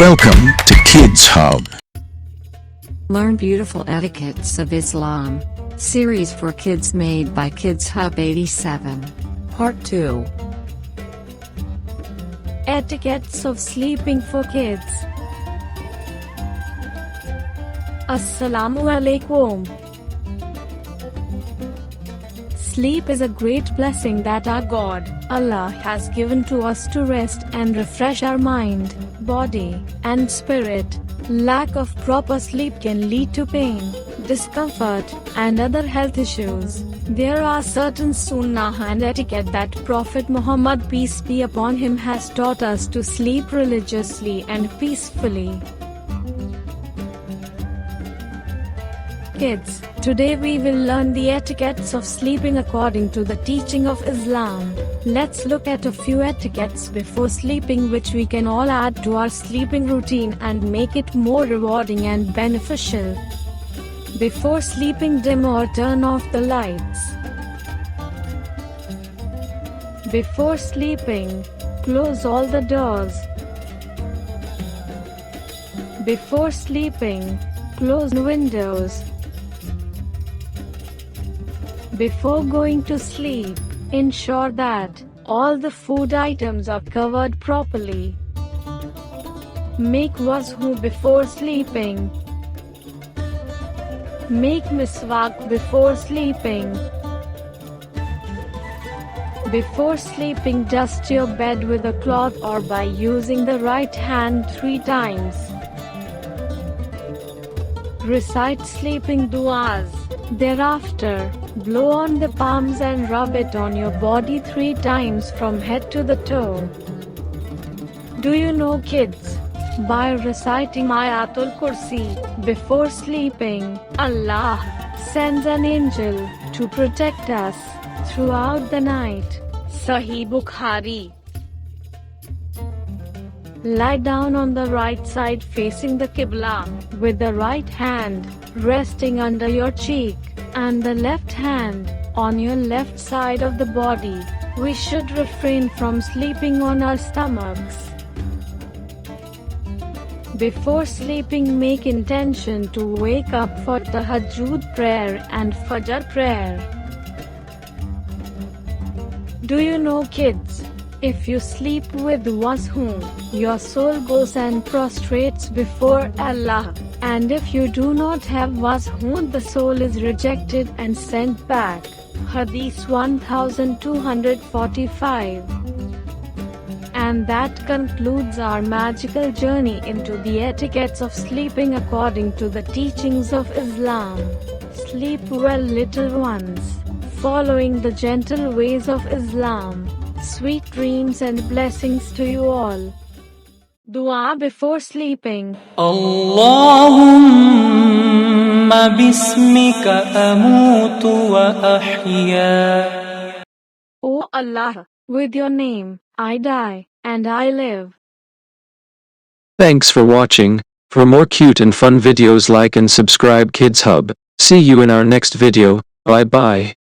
Welcome to Kids Hub. Learn beautiful etiquettes of Islam. Series for kids made by Kids Hub 87. Part 2. Etiquettes of sleeping for kids. Assalamu alaikum. Sleep is a great blessing that our God, Allah, has given to us to rest and refresh our mind, body, and spirit. Lack of proper sleep can lead to pain, discomfort, and other health issues. There are certain sunnah and etiquette that Prophet Muhammad, peace be upon him, has taught us to sleep religiously and peacefully. Kids, today we will learn the etiquettes of sleeping according to the teaching of Islam. Let's look at a few etiquettes before sleeping which we can all add to our sleeping routine and make it more rewarding and beneficial. Before sleeping, dim or turn off the lights. Before sleeping, close all the doors. Before sleeping, close windows. Before going to sleep, ensure that all the food items are covered properly. Make wuzu before sleeping. Make miswak before sleeping. Before sleeping, dust your bed with a cloth or by using the right hand 3 times. Recite sleeping du'as. Thereafter, blow on the palms and rub it on your body 3 times from head to the toe. Do you know, kids? By reciting Ayatul Kursi before sleeping, Allah sends an angel to protect us throughout the night. Sahih Bukhari. Lie down on the right side facing the Qibla, with the right hand resting under your cheek, and the left hand on your left side of the body. We should refrain from sleeping on our stomachs. Before sleeping, make intention to wake up for Tahajjud prayer and Fajr prayer. Do you know, kids? If you sleep with wuzu, your soul goes and prostrates before Allah, and if you do not have wuzu, the soul is rejected and sent back. Hadith 1245. And that concludes our magical journey into the etiquettes of sleeping according to the teachings of Islam. Sleep well, little ones, following the gentle ways of Islam. Sweet dreams and blessings to you all. Dua before sleeping. Allahumma bismika amutu wa ahya. O Allah, with your name, I die, and I live. Thanks for watching. For more cute and fun videos, like and subscribe Kids Hub. See you in our next video. Bye bye.